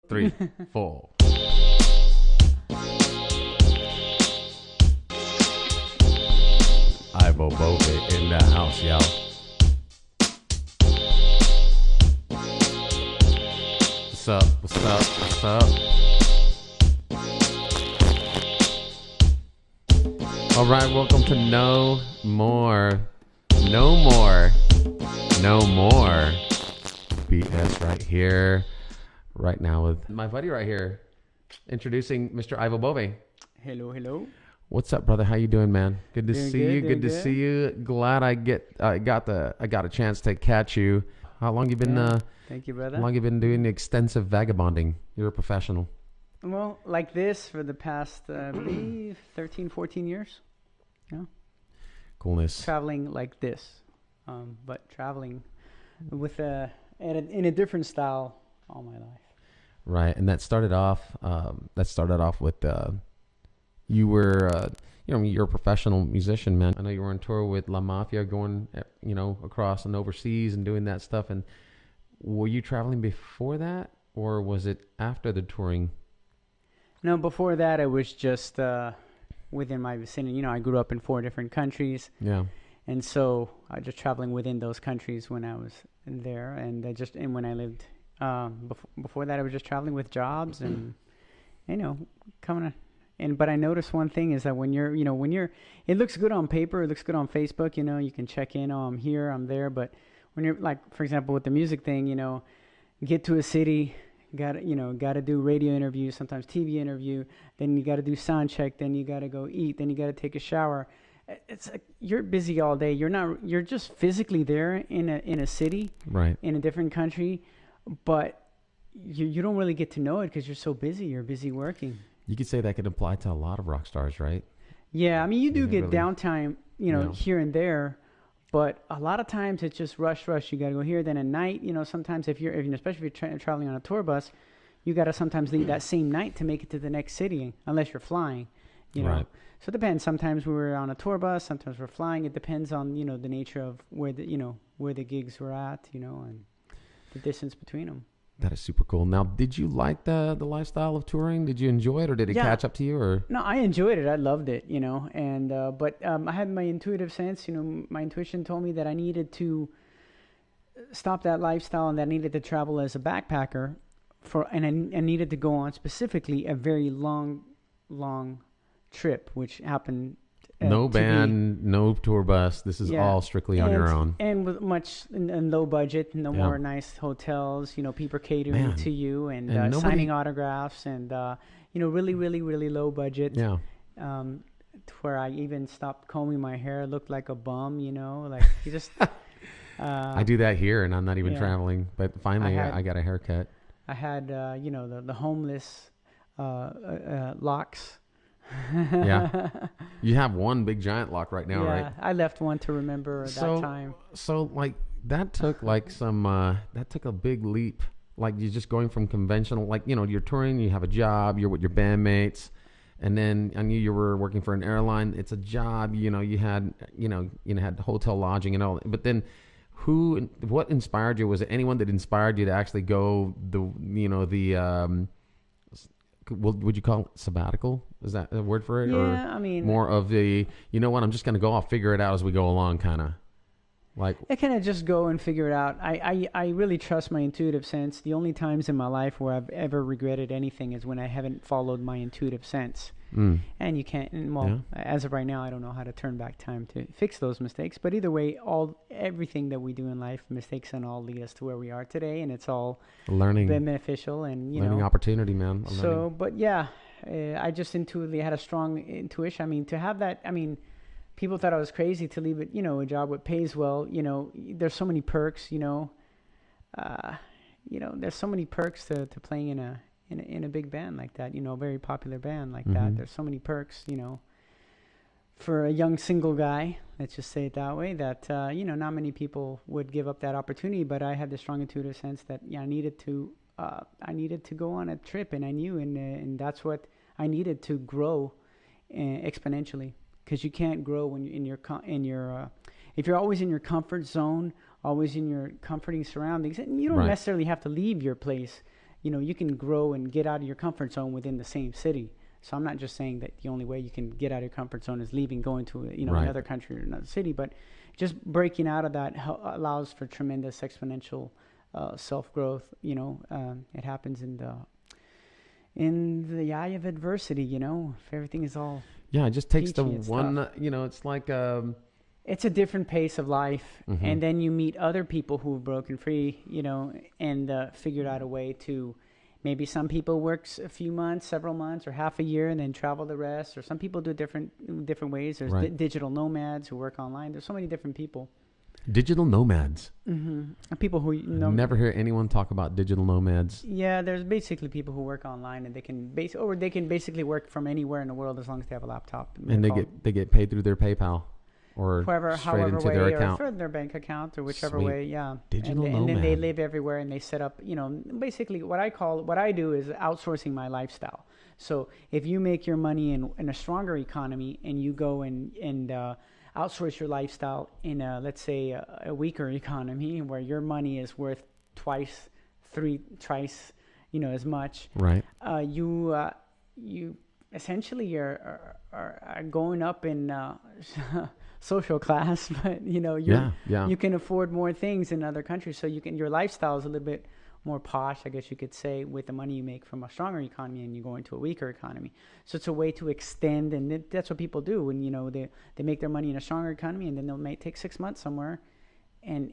3, 4. IVO BOVE in the house, y'all. What's up? What's up? What's up? All right, welcome to No More BS right here, right now with my buddy right here, introducing Mr. IVO BOVE. Hello, hello. What's up, brother? How you doing, man? Good to Doing see good, you. doing Good to good. see you. Glad I got a chance to catch you. How long you been? Yeah, thank you, brother. How long you been doing extensive vagabonding? You're a professional. Well, like this for the past, I believe, 13, 14 years. Yeah. Coolness. Traveling like this, but traveling with in a different style all my life. Right, and that started off. With you were. You're a professional musician, man. I know you were on tour with La Mafia, going, across and overseas and doing that stuff. And were you traveling before that, or was it after the touring? No, before that, it was just within my vicinity. I grew up in 4 different countries. Yeah. And so I just traveling within those countries when I was there, and when I lived before that, I was just traveling with jobs and coming. But I noticed one thing is that when you're, it looks good on paper, it looks good on Facebook. You can check in. Oh, I'm here, I'm there. But when you're like, for example, with the music thing, get to a city, got to do radio interviews, sometimes TV interview. Then you got to do sound check. Then you got to go eat. Then you got to take a shower. It's like you're busy all day. You're just physically there in a city, right, in a different country, but you don't really get to know it because you're so busy. You're busy working. You could say that could apply to a lot of rock stars, right? Yeah, I mean, you do get really, downtime, here and there, but a lot of times it's just rush. You got to go here. Then at night, sometimes especially if you're traveling on a tour bus, you got to sometimes leave that same night to make it to the next city, unless you're flying, Right. So it depends. Sometimes we were on a tour bus, sometimes we're flying. It depends on, the nature of where the gigs were at, and the distance between them. That is super cool. Now, did you like the lifestyle of touring? Did you enjoy it, or did it catch up to you? Or no, I enjoyed it. I loved it, and but I had my intuitive sense. My intuition told me that I needed to stop that lifestyle and that I needed to travel as a backpacker and I needed to go on specifically a very long trip, which happened. No band, no tour bus. This is all strictly on your own. And with much and low budget, no more nice hotels, people catering to you and signing autographs and, really, really, really low budget. Yeah. To where I even stopped combing my hair, looked like a bum, like you just. I do that here and I'm not even traveling, but finally I got a haircut. I had, the homeless locks. Yeah, you have one big giant lock right now, right? I left one to remember that time. So like that took like that took a big leap. Like you're just going from conventional, like you're touring, you have a job, you're with your bandmates, and then I knew you were working for an airline. It's a job, you had had hotel lodging and all. But then, what inspired you? Was it anyone that inspired you to actually go would you call it sabbatical? Is that a word for it? Yeah, or I mean, more of the, I'm just going to go, I'll figure it out as we go along, kind of. Like, I kind of just go and figure it out. I really trust my intuitive sense. The only times in my life where I've ever regretted anything is when I haven't followed my intuitive sense. And you can't, as of right now, I don't know how to turn back time to fix those mistakes. But either way, everything that we do in life, mistakes and all lead us to where we are today. And it's all learning, beneficial and, learning opportunity, man. But yeah, I just intuitively had a strong intuition. I mean, to have that, people thought I was crazy to leave it, a job that pays well. There's so many perks, there's so many perks to playing in a big band like that, a very popular band like that. There's so many perks, for a young single guy, let's just say it that way, that, not many people would give up that opportunity, but I had the strong intuitive sense that, I needed to go on a trip, and I knew, and that's what I needed to grow exponentially. Because you can't grow when you're if you're always in your comfort zone, always in your comforting surroundings, and you don't necessarily have to leave your place. you can grow and get out of your comfort zone within the same city. So I'm not just saying that the only way you can get out of your comfort zone is leaving, going to another country or another city, but just breaking out of that allows for tremendous exponential self-growth. It happens in the eye of adversity. If everything is all it just takes the peachy and one. stuff. It's like It's a different pace of life, and then you meet other people who've broken free, and figured out a way to. Maybe some people work a few months, several months, or half a year, and then travel the rest. Or some people do different ways. There's digital nomads who work online. There's so many different people. Digital nomads. People who never hear anyone talk about digital nomads. Yeah, there's basically people who work online, and they can basically work from anywhere in the world as long as they have a laptop. And they get paid through their PayPal. Or however into way, their or account. through their bank account, or whichever Sweet. way, yeah. Digital nomad. And then they live everywhere, and they set up, basically what I do is outsourcing my lifestyle. So if you make your money in a stronger economy, and you go and outsource your lifestyle in let's say a weaker economy where your money is worth twice as much. Right. You essentially are going up in social class, but you can afford more things in other countries, so your lifestyle is a little bit more posh, I guess you could say, with the money you make from a stronger economy, and you go into a weaker economy. So it's a way to extend, and that's what people do when they make their money in a stronger economy, and then they take 6 months somewhere, and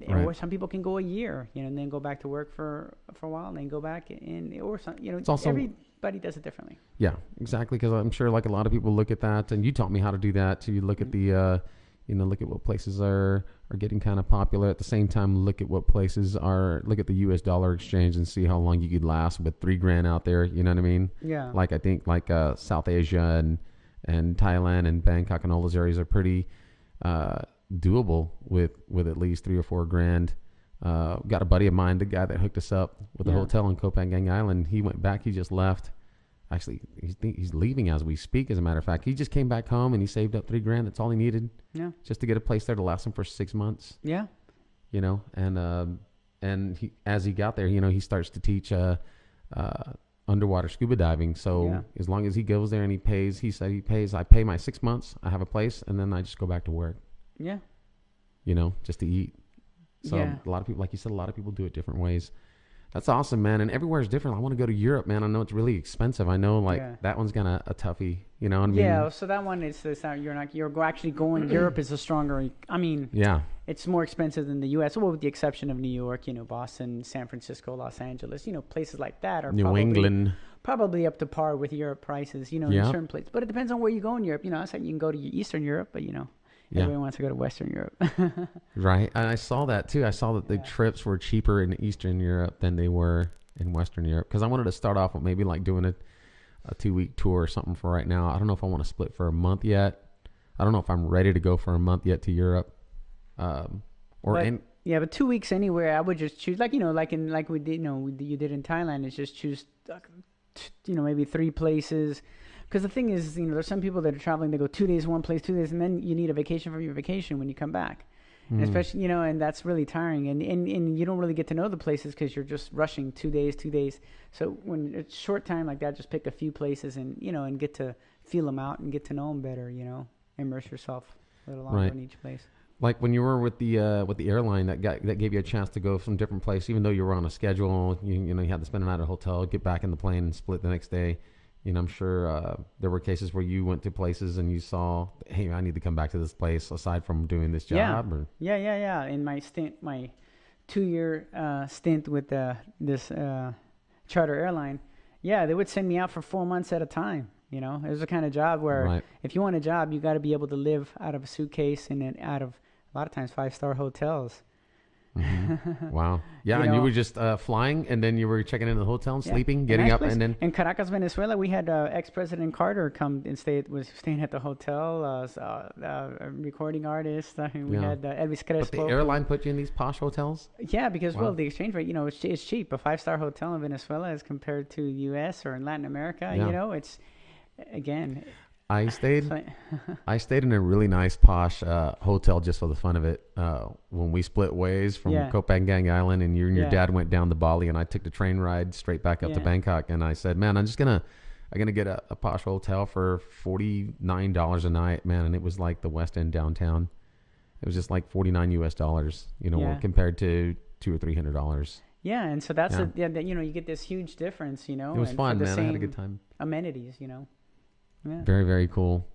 or some people can go a year, and then go back to work for a while, and then go back it's also, everybody does it differently. Yeah, exactly. Because I'm sure like a lot of people look at that, and you taught me how to do that. So you look at the, look at what places are getting kind of popular. At the same time, look at what places look at the U.S. dollar exchange and see how long you could last with $3,000 out there. You know what I mean? Yeah. Like I think South Asia and Thailand and Bangkok and all those areas are pretty doable with at least $3,000 or $4,000. Got a buddy of mine, the guy that hooked us up with the hotel in Kopangang Island. He went back. He just left. Actually, he's leaving as we speak. As a matter of fact, he just came back home and he saved up $3,000. That's all he needed. Yeah. Just to get a place there to last him for 6 months. Yeah. And he, as he got there, he starts to teach underwater scuba diving. So as long as he goes there and he pays, I pay my 6 months. I have a place, and then I just go back to work. Yeah. Just to eat. So a lot of people, like you said, a lot of people do it different ways. That's awesome, man. And everywhere is different. I want to go to Europe, man. I know it's really expensive. I know, that one's gonna a toughie. You know what I mean? Yeah. So that one is you're actually going. Europe is a stronger. It's more expensive than the U.S. Well, with the exception of New York, Boston, San Francisco, Los Angeles. Places like that are England. Probably up to par with Europe prices. In certain places. But it depends on where you go in Europe. I said you can go to Eastern Europe, but everyone wants to go to Western Europe. Right. And I saw that too. I saw that the trips were cheaper in Eastern Europe than they were in Western Europe. Because I wanted to start off with maybe like doing a 2-week tour or something for right now. I don't know if I want to split for a month yet. I don't know if I'm ready to go for a month yet to Europe. But 2 weeks anywhere, I would just choose you did in Thailand. Is just choose maybe 3 places. Because the thing is, there's some people that are traveling, they go 2 days one place, 2 days, and then you need a vacation from your vacation when you come back. And especially, and that's really tiring. And you don't really get to know the places because you're just rushing 2 days. So when it's short time like that, just pick a few places and get to feel them out and get to know them better, immerse yourself a little longer in each place. Like when you were with the airline that gave you a chance to go some different place, even though you were on a schedule, you had to spend a night at a hotel, get back in the plane and split the next day. I'm sure there were cases where you went to places and you saw, hey, I need to come back to this place aside from doing this job. Yeah. In my 2-year stint with this charter airline, they would send me out for 4 months at a time. It was the kind of job where if you want a job, you got to be able to live out of a suitcase and then out of a lot of times 5-star hotels. Mm-hmm. Wow. Yeah, and you were just flying, and then you were checking into the hotel and sleeping, getting up, and then in Caracas, Venezuela, we had ex-President Carter come and was staying at the hotel. A recording artist. We had Elvis Crespo. But the airline put you in these posh hotels. Yeah, because the exchange rate, it's cheap. A 5-star hotel in Venezuela as compared to the U.S. or in Latin America, it's again. I stayed So, I stayed in a really nice posh hotel just for the fun of it. When we split ways from Yeah. Kopangang Island, and you and your Yeah. dad went down to Bali, and I took the train ride straight back up to Yeah. Bangkok. And I said, man, I'm gonna get a posh hotel for $49 a night, man. And it was like the West End downtown. It was just like $49 US, Yeah. compared to $200 or $300. yeah, and so that's Yeah. you get this huge difference, It was and fun, for the man. I had a same good time. amenities, Yeah. Very, very cool.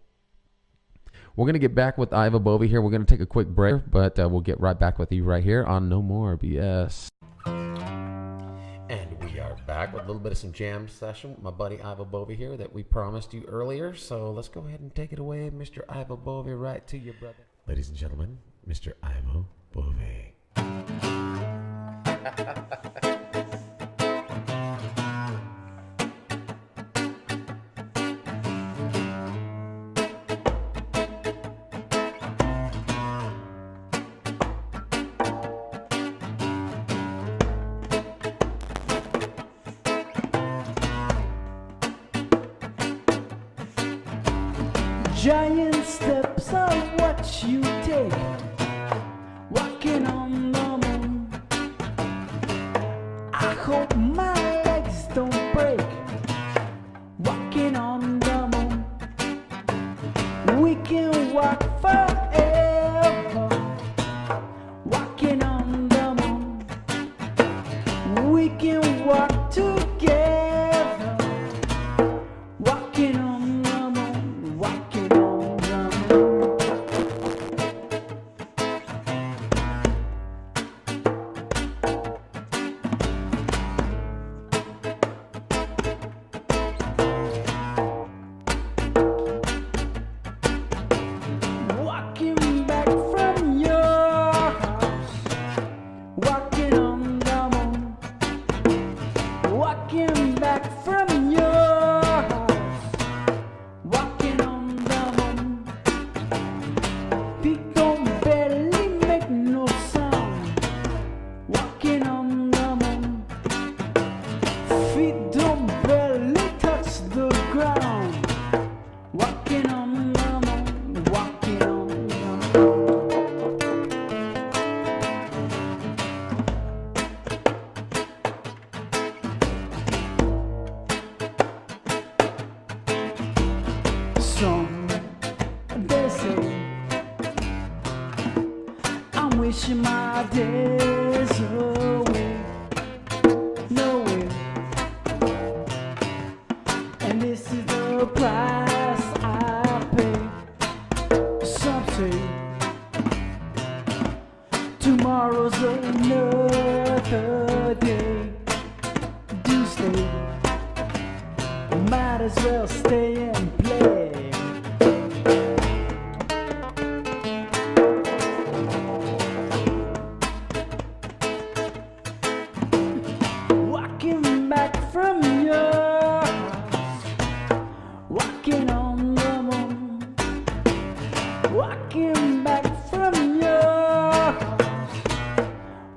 We're going to get back with IVO BOVE here. We're going to take a quick break, but we'll get right back with you right here on No More BS. And we are back with a little bit of some jam session with my buddy IVO BOVE here that we promised you earlier. So let's go ahead and take it away, Mr. IVO BOVE, right to your brother. Ladies and gentlemen, Mr. IVO BOVE. Giant steps are what you take, walking on the moon. I hope my legs don't break, walking on the moon. We can walk forever, walking on the moon. We can walk together, walking on the moon, walking on the moon. Walking back from your house, walking on the moon. Walking back from your house, walking on the moon. Feet don't barely make no sound, walking on the moon. Feet don't barely touch the ground, walking on the moon, walking on the moon. Some they say I'm wishing my days away, no way. And this is the price I pay. Some say tomorrow's another day. Do stay, might as well stay and play. Walking back from your house, walking on the moon. Walking back from your house,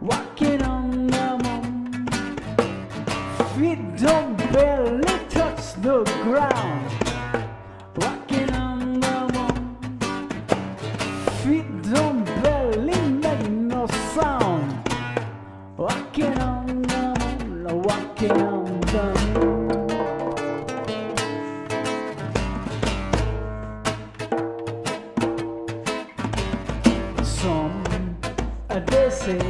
walking on the moon. Feet don't barely touch the ground, walking on the moon. Feet don't barely make no sound, walking on the moon, walking on the moon. Some they say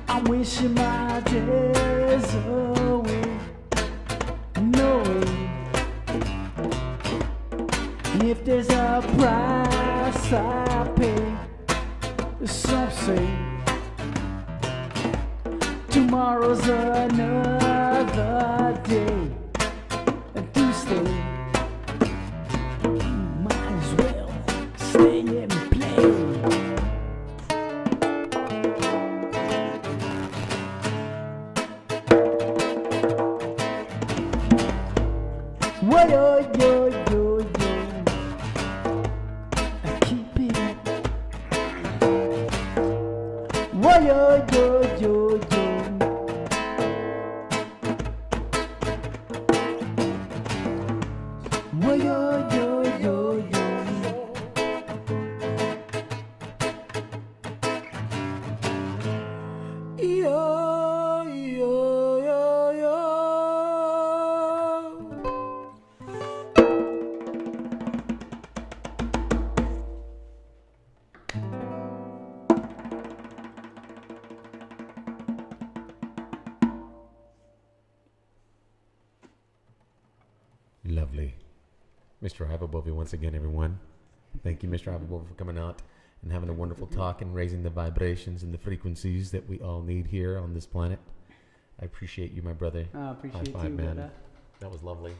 I'm wishing my days away, no way. If there's a price I pay, some say tomorrow's another day. Do stay, might as well stay and play. Whoa, yo, yo, yo, yo. Keep it up. Whoa, yo, yo, yo, yo. Lovely. Mr. IVO BOVE once again, everyone. Thank you, Mr. IVO BOVE, for coming out and having a wonderful talk and raising the vibrations and the frequencies that we all need here on this planet. I appreciate you, my brother. I appreciate High five, you, man. brother. That was lovely.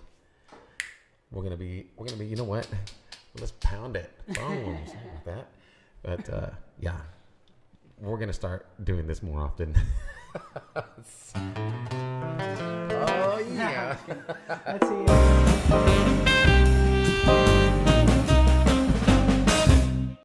We're gonna be, you know what? Let's pound it. Boom. Something like that. But yeah, we're gonna start doing this more often. Oh yeah. Let's see.